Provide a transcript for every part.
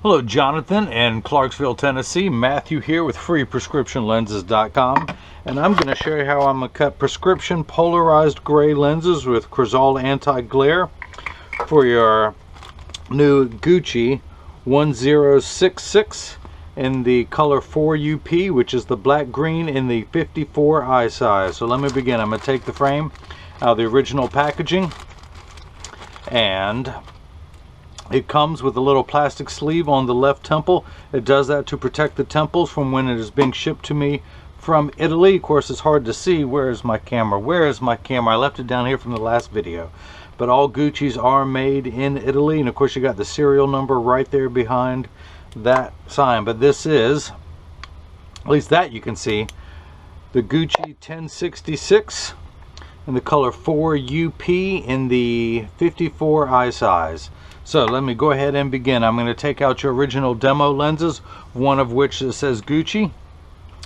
Hello, Jonathan in Clarksville, Tennessee. Matthew here with freeprescriptionlenses.com, and I'm going to show you how I'm going to cut prescription polarized gray lenses with Crizal Anti Glare for your new Gucci 1066 in the color 4UP, which is the black green in the 54 eye size. So let me begin. I'm going to take the frame out of the original packaging, and it comes with a little plastic sleeve on the left temple. It does that to protect the temples from when it is being shipped to me from Italy. Of course, it's hard to see. Where is my camera? Where is my camera? I left it down here from the last video. But all Gucci's are made in Italy, and of course you got the serial number right there behind that sign. But this is, at least that you can see, the Gucci 1066 in the color 4UP in the 54 eye size. So let me go ahead and begin. I'm going to take out your original demo lenses, one of which says Gucci.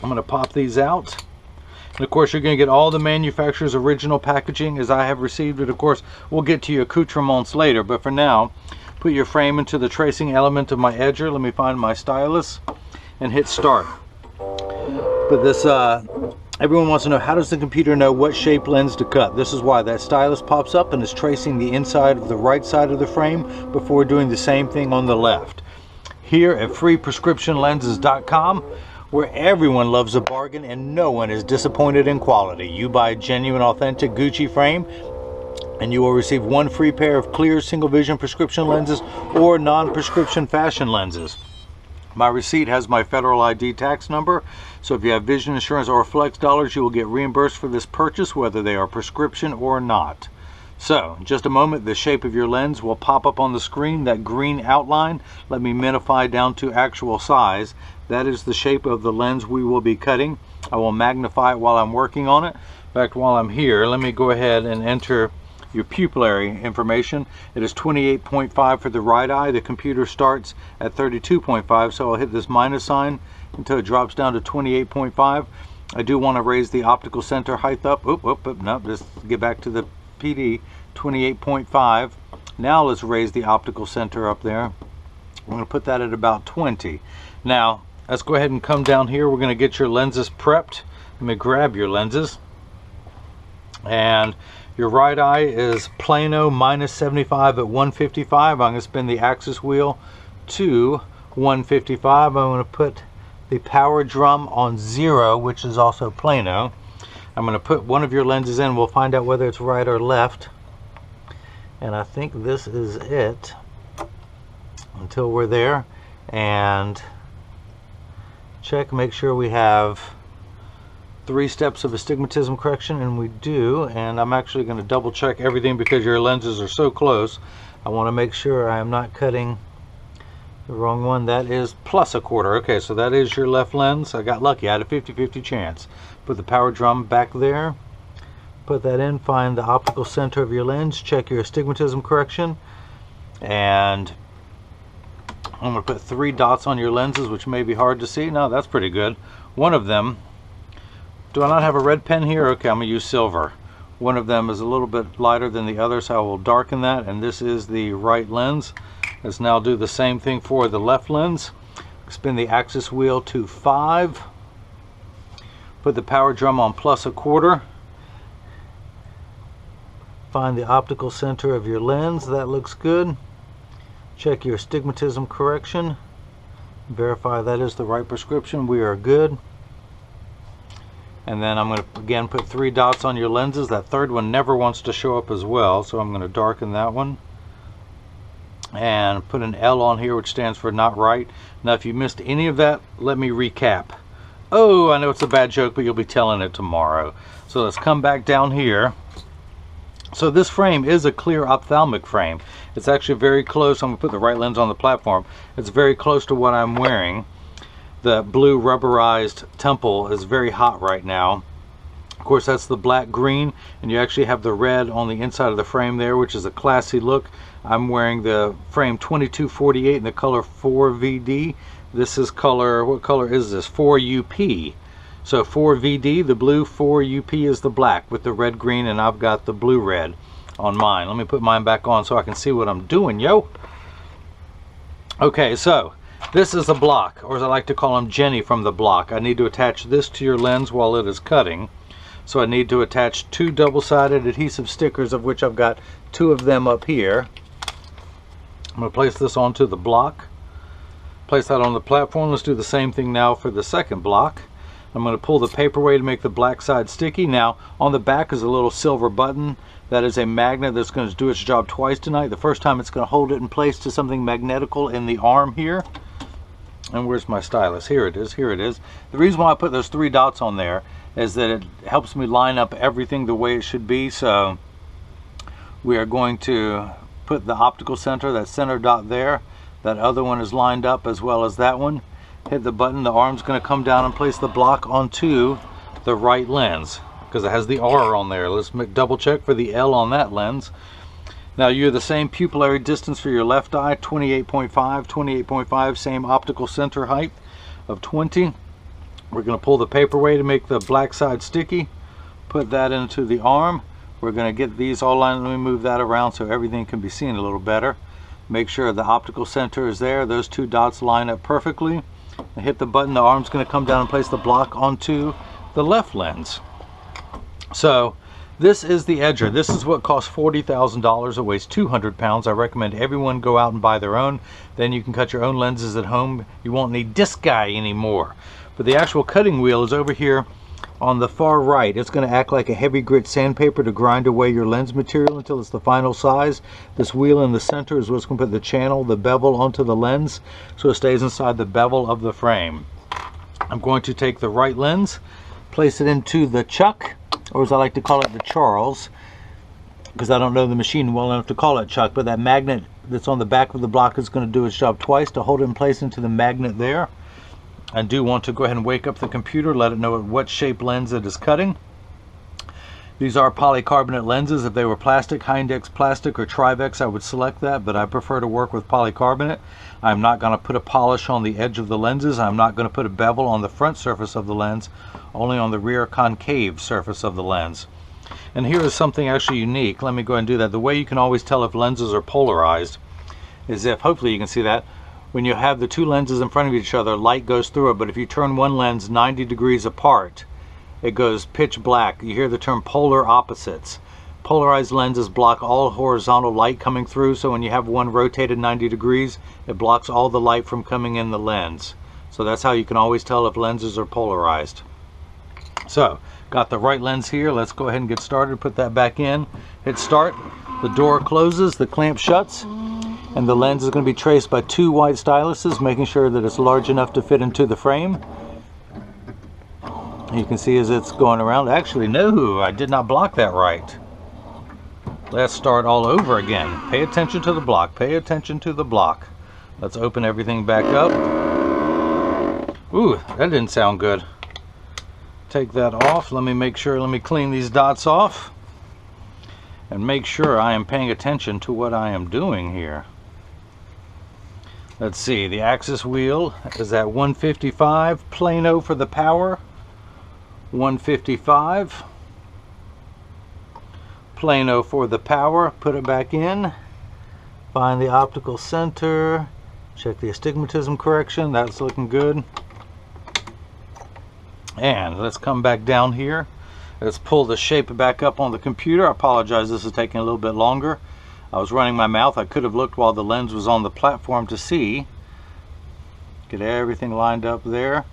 I'm going to pop these out. And of course, you're going to get all the manufacturer's original packaging as I have received it. Of course, we'll get to your accoutrements later, but for now, put your frame into the tracing element of my edger. Let me find my stylus and hit start. But this, everyone wants to know, how does the computer know what shape lens to cut? This is why that stylus pops up and is tracing the inside of the right side of the frame before doing the same thing on the left. Here at freeprescriptionlenses.com, where everyone loves a bargain and no one is disappointed in quality. You buy a genuine, authentic Gucci frame and you will receive one free pair of clear single vision prescription lenses or non-prescription fashion lenses. My receipt has my federal ID tax number, so if you have vision insurance or flex dollars, you will get reimbursed for this purchase, whether they are prescription or not. So, in just a moment, the shape of your lens will pop up on the screen, that green outline. Let me minify down to actual size. That is the shape of the lens we will be cutting. I will magnify it while I'm working on it. In fact, while I'm here, let me go ahead and enter your pupillary information. It is 28.5 for the right eye. The computer starts at 32.5, so I'll hit this minus sign until it drops down to 28.5. I do want to raise the optical center height up. No, just get back to the PD, 28.5. Now let's raise the optical center up there. I'm going to put that at about 20. Now, let's go ahead and come down here. We're going to get your lenses prepped. Let me grab your lenses. And your right eye is plano minus 75 at 155. I'm going to spin the axis wheel to 155. I'm going to put the power drum on 0, which is also plano. I'm going to put one of your lenses in. We'll find out whether it's right or left. And I think this is it until we're there. And check, make sure we have 3 steps of astigmatism correction, and we do. And I'm actually going to double check everything because your lenses are so close. I want to make sure I am not cutting the wrong one. That is +1/4. Okay, so that is your left lens. I got lucky. I had a 50-50 chance. Put the power drum back there. Put that in. Find the optical center of your lens. Check your astigmatism correction. And I'm going to put 3 dots on your lenses, which may be hard to see. No, that's pretty good. One of them, do I not have a red pen here? Okay, I'm going to use silver. One of them is a little bit lighter than the other, so I will darken that, and this is the right lens. Let's now do the same thing for the left lens. Spin the axis wheel to 5. Put the power drum on +1/4. Find the optical center of your lens. That looks good. Check your astigmatism correction. Verify that is the right prescription. We are good. And then I'm going to again put 3 dots on your lenses. That third one never wants to show up as well, so I'm going to darken that one. And put an L on here, which stands for not right. Now, if you missed any of that, let me recap. Oh, I know it's a bad joke, but you'll be telling it tomorrow. So let's come back down here. So this frame is a clear ophthalmic frame. It's actually very close. I'm going to put the right lens on the platform. It's very close to what I'm wearing. The blue rubberized temple is very hot right now. Of course, that's the black green, and you actually have the red on the inside of the frame there, which is a classy look. I'm wearing the frame 2248 in the color 4VD. This is color, what color is this? 4UP. So 4VD, the blue, 4UP is the black with the red green, and I've got the blue red on mine. Let me put mine back on so I can see what I'm doing, yo. Okay, so this is a block, or as I like to call them, Jenny from the block. I need to attach this to your lens while it is cutting. So I need to attach 2 double-sided adhesive stickers, of which I've got 2 of them up here. I'm going to place this onto the block. Place that on the platform. Let's do the same thing now for the second block. I'm going to pull the paper away to make the black side sticky. Now, on the back is a little silver button. That is a magnet that's going to do its job twice tonight. The first time it's going to hold it in place to something magnetical in the arm here. And where's my stylus? Here it is. Here it is. The reason why I put those 3 dots on there is that it helps me line up everything the way it should be. So we are going to put the optical center, that center dot there. That other one is lined up as well as that one. Hit the button. The arm's going to come down and place the block onto the right lens, because it has the R on there. Let's double check for the L on that lens. Now you're the same pupillary distance for your left eye, 28.5, 28.5, same optical center height of 20. We're going to pull the paper away to make the black side sticky. Put that into the arm. We're going to get these all lined. Let me move that around so everything can be seen a little better. Make sure the optical center is there. Those 2 dots line up perfectly. And hit the button. The arm's going to come down and place the block onto the left lens. So this is the edger. This is what costs $40,000. It weighs 200 pounds. I recommend everyone go out and buy their own. Then you can cut your own lenses at home. You won't need this guy anymore. But the actual cutting wheel is over here on the far right. It's going to act like a heavy grit sandpaper to grind away your lens material until it's the final size. This wheel in the center is what's going to put the channel, the bevel, onto the lens so it stays inside the bevel of the frame. I'm going to take the right lens, place it into the chuck, or as I like to call it, the Charles, because I don't know the machine well enough to call it chuck, but that magnet that's on the back of the block is going to do its job twice to hold it in place into the magnet there. I do want to go ahead and wake up the computer, let it know what shape lens it is cutting. These are polycarbonate lenses. If they were plastic, Hindex plastic or Trivex, I would select that, but I prefer to work with polycarbonate. I'm not going to put a polish on the edge of the lenses. I'm not going to put a bevel on the front surface of the lens, only on the rear concave surface of the lens. And here is something actually unique. Let me go ahead and do that. The way you can always tell if lenses are polarized is if, hopefully you can see that, when you have the 2 lenses in front of each other, light goes through it, but if you turn one lens 90 degrees apart, it goes pitch black. You hear the term polar opposites. Polarized lenses block all horizontal light coming through, so when you have one rotated 90 degrees, it blocks all the light from coming in the lens. So that's how you can always tell if lenses are polarized. So, got the right lens here. Let's go ahead and get started. Put that back in. Hit start. The door closes, the clamp shuts. And the lens is going to be traced by 2 white styluses, making sure that it's large enough to fit into the frame. You can see as it's going around. Actually, no, I did not block that right. Let's start all over again. Pay attention to the block. Pay attention to the block. Let's open everything back up. Ooh, that didn't sound good. Take that off. Let me clean these dots off. And make sure I am paying attention to what I am doing here. Let's see, the axis wheel is at 155, plano for the power, 155, plano for the power, put it back in, find the optical center, check the astigmatism correction, that's looking good. And let's come back down here. Let's pull the shape back up on the computer. I apologize, this is taking a little bit longer. I was running my mouth. I could have looked while the lens was on the platform to see. Get everything lined up there.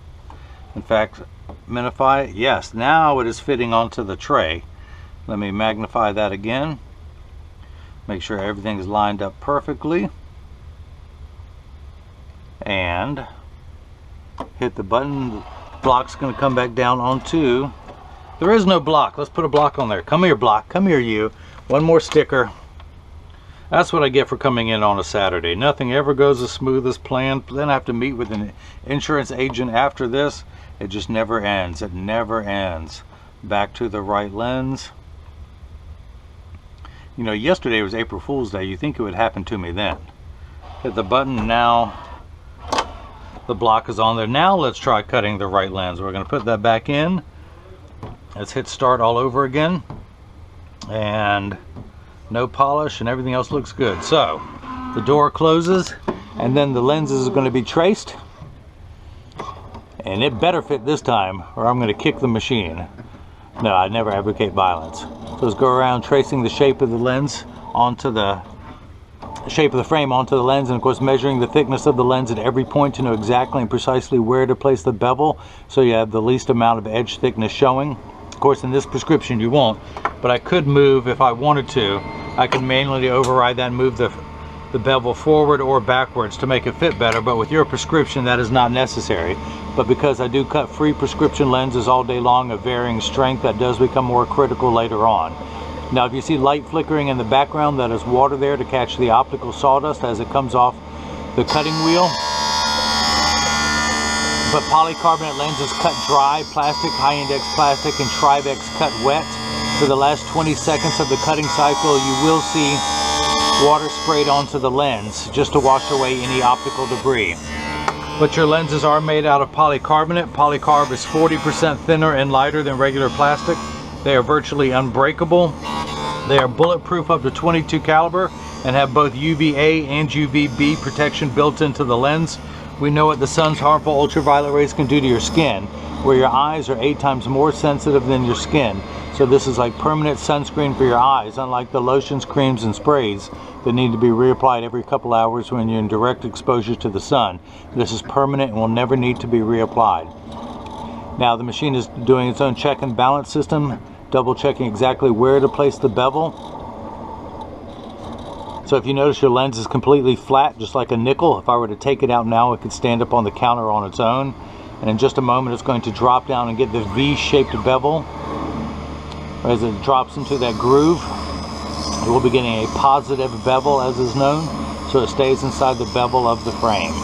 In fact, magnify it. Yes, now it is fitting onto the tray. Let me magnify that again. Make sure everything is lined up perfectly. And hit the button. The block's going to come back down onto. There is no block. Let's put a block on there. Come here, block. Come here, you. One more sticker. That's what I get for coming in on a Saturday. Nothing ever goes as smooth as planned. Then I have to meet with an insurance agent after this. It just never ends. It never ends. Back to the right lens. You know, yesterday was April Fool's Day. You think it would happen to me then. Hit the button. Now the block is on there. Now let's try cutting the right lens. We're going to put that back in. Let's hit start all over again. And no polish and everything else looks good. So the door closes. and then the lenses are going to be traced, and it better fit this time or I'm going to kick the machine. No, I never advocate violence. So let's go around tracing the shape of the lens onto the shape of the frame onto the lens, and of course measuring the thickness of the lens at every point to know exactly and precisely where to place the bevel so you have the least amount of edge thickness showing. Of course in this prescription you won't, but I could move, if I wanted to, I could manually override that and move the bevel forward or backwards to make it fit better, but with your prescription that is not necessary. But because I do cut free prescription lenses all day long of varying strength, that does become more critical later on. Now if you see light flickering in the background, that is water there to catch the optical sawdust as it comes off the cutting wheel. But polycarbonate lenses cut dry, plastic, high index plastic, and Trivex cut wet. For the last 20 seconds of the cutting cycle, you will see water sprayed onto the lens just to wash away any optical debris. But your lenses are made out of polycarbonate. Polycarb is 40% thinner and lighter than regular plastic. They are virtually unbreakable. They are bulletproof up to .22 caliber and have both UVA and UVB protection built into the lens. We know what the sun's harmful ultraviolet rays can do to your skin, where your eyes are 8 times more sensitive than your skin. So this is like permanent sunscreen for your eyes, unlike the lotions, creams, and sprays that need to be reapplied every couple hours when you're in direct exposure to the sun. This is permanent and will never need to be reapplied. Now the machine is doing its own check and balance system, double checking exactly where to place the bevel. So if you notice your lens is completely flat, just like a nickel, if I were to take it out now, it could stand up on the counter on its own. And in just a moment it's going to drop down and get the V-shaped bevel. As it drops into that groove, it will be getting a positive bevel, as is known, so it stays inside the bevel of the frame.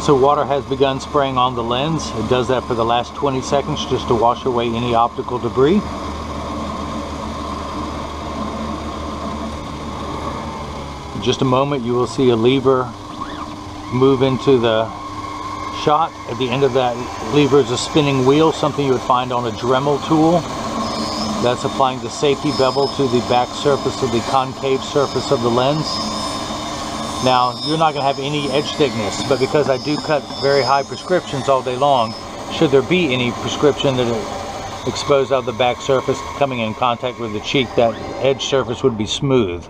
So water has begun spraying on the lens. It does that for the last 20 seconds just to wash away any optical debris. In just a moment you will see a lever move into the shot. At the end of that lever is a spinning wheel, something you would find on a Dremel tool. That's applying the safety bevel to the back surface of the concave surface of the lens. Now, you're not going to have any edge thickness, but because I do cut very high prescriptions all day long, should there be any prescription that is exposed out of the back surface coming in contact with the cheek, that edge surface would be smooth.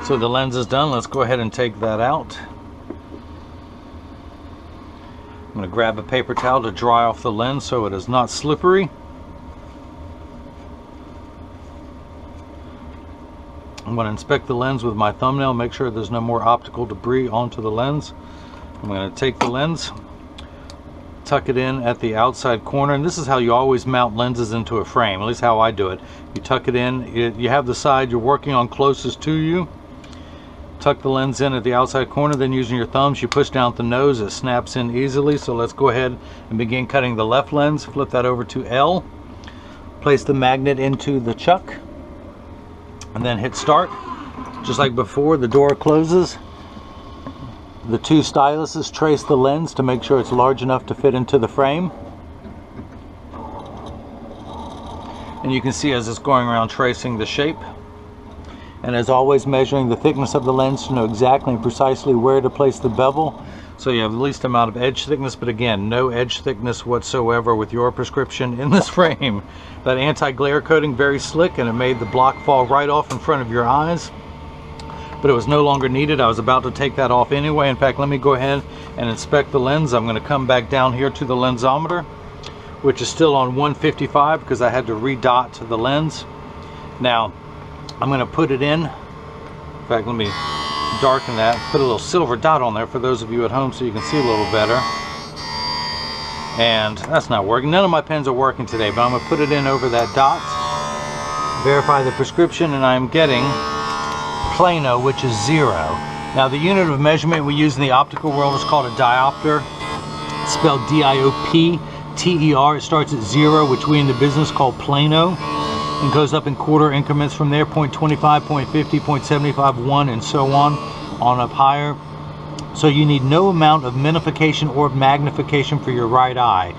So the lens is done. Let's go ahead and take that out. I'm going to grab a paper towel to dry off the lens so it is not slippery. I'm going to inspect the lens with my thumbnail, make sure there's no more optical debris onto the lens. I'm going to take the lens, tuck it in at the outside corner, and this is how you always mount lenses into a frame, at least how I do it. You tuck it in, you have the side you're working on closest to you, tuck the lens in at the outside corner, then using your thumbs you push down at the nose, it snaps in easily. So let's go ahead and begin cutting the left lens. Flip that over to L, place the magnet into the chuck, and then hit start. Just like before, the door closes. The two styluses trace the lens to make sure it's large enough to fit into the frame. And you can see as it's going around tracing the shape. And as always, measuring the thickness of the lens to know exactly and precisely where to place the bevel, so you have the least amount of edge thickness. But again, no edge thickness whatsoever with your prescription in this frame. That anti-glare coating, very slick, and it made the block fall right off in front of your eyes, but it was no longer needed. I was about to take that off anyway. In fact, let me go ahead and inspect the lens. I'm going to come back down here to the lensometer, which is still on 155 because I had to redot the lens. Now I'm going to put it in. In fact, let me darken that, put a little silver dot on there for those of you at home so you can see a little better. And that's not working. None of my pens are working today, but I'm going to put it in over that dot, verify the prescription, and I'm getting Plano, which is 0. Now the unit of measurement we use in the optical world is called a diopter. It's spelled D-I-O-P-T-E-R. It starts at 0, which we in the business call Plano. and goes up in quarter increments from there, 0.25, 0.50, 0.75, 1, and so on up higher. So you need no amount of minification or magnification for your right eye.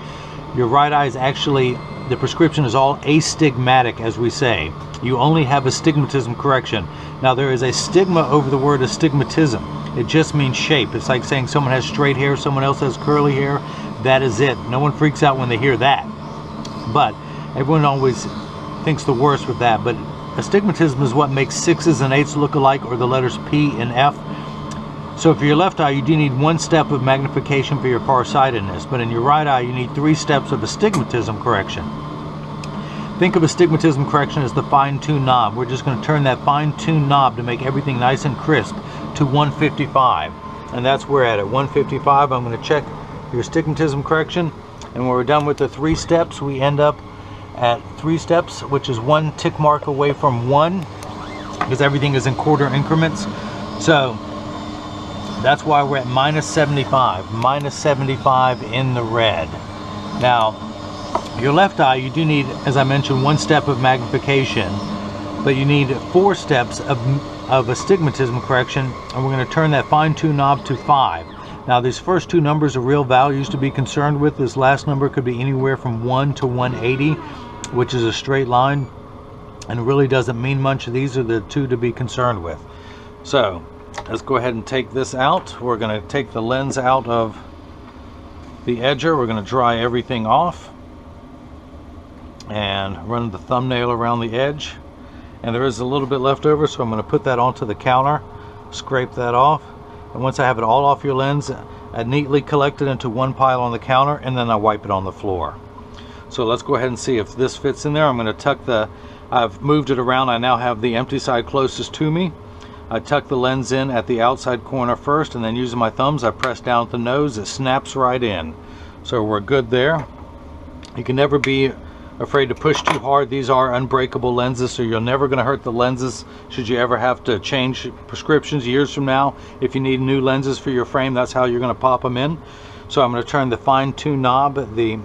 Your right eye is actually, the prescription is all astigmatic, as we say. You only have astigmatism correction. Now there is a stigma over the word astigmatism. It just means shape. It's like saying someone has straight hair, someone else has curly hair. That is it. No one freaks out when they hear that. But everyone always thinks the worst with that. But astigmatism is what makes 6s and 8s look alike, or the letters P and F. So for your left eye, you do need 1 step of magnification for your farsightedness, but in your right eye, you need 3 steps of astigmatism correction. Think of astigmatism correction as the fine-tune knob. We're just going to turn that fine-tune knob to make everything nice and crisp to 155. And that's where at 155, I'm going to check your astigmatism correction. And when we're done with the 3 steps, we end up at 3 steps, which is 1 tick mark away from 1, because everything is in quarter increments. So that's why we're at minus 75. Minus 75 in the red. Now, your left eye, you do need, as I mentioned, 1 step of magnification, but you need 4 steps of astigmatism correction, and we're going to turn that fine-tune knob to 5. Now, these first 2 numbers are real values to be concerned with. This last number could be anywhere from 1 to 180, which is a straight line, and really doesn't mean much. These are the 2 to be concerned with. So let's go ahead and take this out. We're going to take the lens out of the edger. We're going to dry everything off and run the thumbnail around the edge. And there is a little bit left over, so I'm going to put that onto the counter, scrape that off. And once I have it all off your lens, I neatly collect it into 1 pile on the counter, and then I wipe it on the floor. So let's go ahead and see if this fits in there. I'm going to tuck I've moved it around. I now have the empty side closest to me. I tuck the lens in at the outside corner first, and then using my thumbs, I press down at the nose. It snaps right in. So we're good there. You can never be afraid to push too hard. These are unbreakable lenses, so you're never going to hurt the lenses should you ever have to change prescriptions years from now. If you need new lenses for your frame, that's how you're going to pop them in. So I'm going to turn the fine-tune knob, the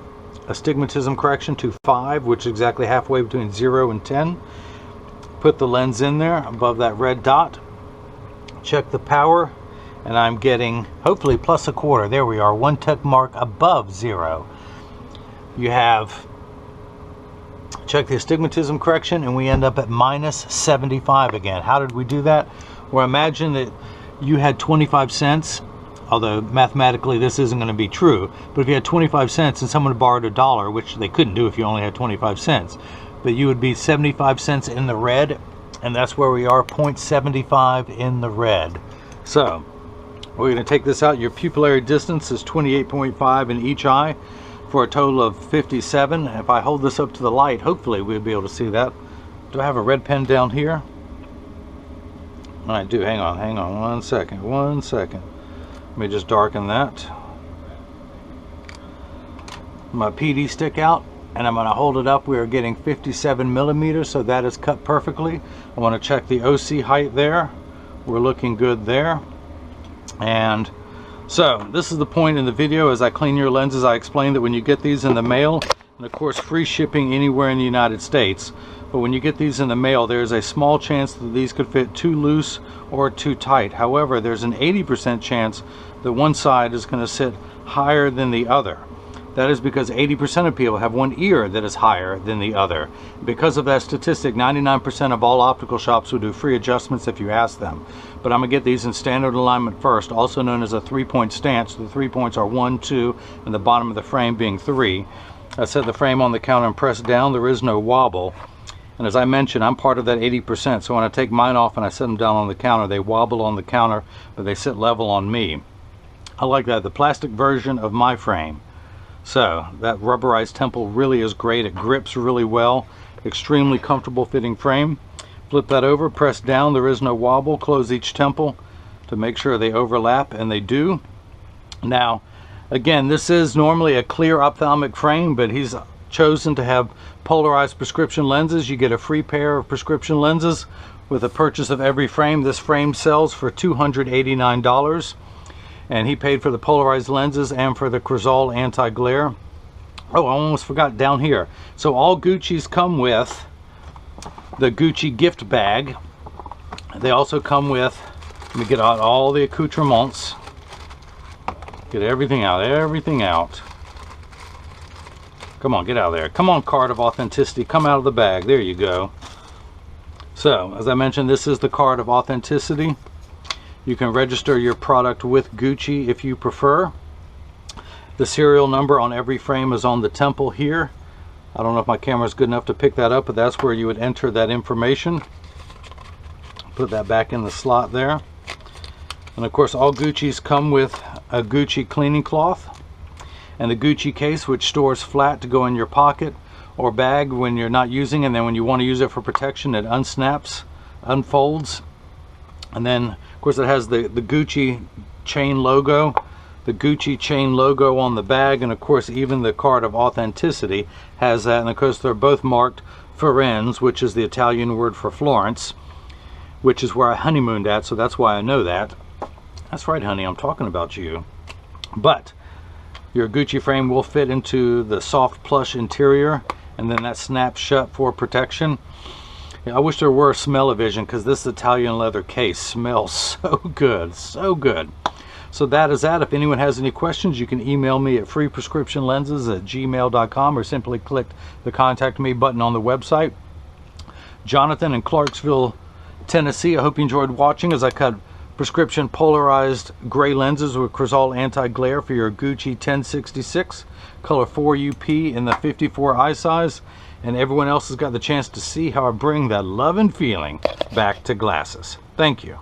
astigmatism correction, to 5, which is exactly halfway between 0 and 10. Put the lens in there above that red dot. Check the power, and I'm getting hopefully plus a quarter. There we are, 1 tick mark above 0. You have check the astigmatism correction, and we end up at minus 75 again. How did we do that? Well, imagine that you had 25 cents, although mathematically this isn't going to be true, but if you had 25 cents and someone borrowed $1, which they couldn't do if you only had 25 cents, but you would be 75 cents in the red, and that's where we are, 0.75 in the red. So we're going to take this out. Your pupillary distance is 28.5 in each eye, for a total of 57. If I hold this up to the light, hopefully we'll be able to see that. Do I have a red pen down here? I do. Hang on 1 second. 1 second. Let me just darken that. My PD stick out, and I'm going to hold it up. We are getting 57 millimeters, so that is cut perfectly. I want to check the OC height there. We're looking good there. And so this is the point in the video. As I clean your lenses, I explained that when you get these in the mail, and of course free shipping anywhere in the United States, but when you get these in the mail, there's a small chance that these could fit too loose or too tight. However, there's an 80% chance that one side is going to sit higher than the other. That is because 80% of people have one ear that is higher than the other. Because of that statistic, 99% of all optical shops will do free adjustments if you ask them. But I'm going to get these in standard alignment first, also known as a 3-point stance. The 3 points are 1, 2, and the bottom of the frame being 3. I set the frame on the counter and press down. There is no wobble. And as I mentioned, I'm part of that 80%. So when I take mine off and I set them down on the counter, they wobble on the counter, but they sit level on me. I like that. The plastic version of my frame. So that rubberized temple really is great. It grips really well. Extremely comfortable fitting frame. Flip that over, press down. There is no wobble. Close each temple to make sure they overlap, and they do. Now, again, this is normally a clear ophthalmic frame, but he's chosen to have polarized prescription lenses. You get a free pair of prescription lenses with the purchase of every frame. This frame sells for $289. And he paid for the polarized lenses and for the Crizal Anti Glare. Oh, I almost forgot down here. So all Gucci's come with the Gucci gift bag. They also come with, let me get out all the accoutrements. Get everything out, everything out. Come on, get out of there. Come on, card of authenticity, come out of the bag. There you go. So, as I mentioned, this is the card of authenticity. You can register your product with Gucci if you prefer. The serial number on every frame is on the temple here. I don't know if my camera is good enough to pick that up, but that's where you would enter that information. Put that back in the slot there. And of course, all Gucci's come with a Gucci cleaning cloth and the Gucci case, which stores flat to go in your pocket or bag when you're not using it. And then when you want to use it for protection, it unsnaps, unfolds. And then of course it has the Gucci chain logo, the Gucci chain logo on the bag, and of course even the card of authenticity has that. And of course they're both marked Firenze, which is the Italian word for Florence, which is where I honeymooned at, so that's why I know that. That's right, honey, I'm talking about you. But your Gucci frame will fit into the soft plush interior, and then that snaps shut for protection. I wish there were smell-o-vision, because this Italian leather case smells so good, so good. So that is that. If anyone has any questions, you can email me at freeprescriptionlenses@gmail.com or simply click the contact me button on the website. Jonathan in Clarksville, Tennessee. I hope you enjoyed watching as I cut prescription polarized gray lenses with Crizal Anti Glare for your Gucci 1066, color 4UP in the 54 eye size. And everyone else has got the chance to see how I bring that love and feeling back to glasses. Thank you.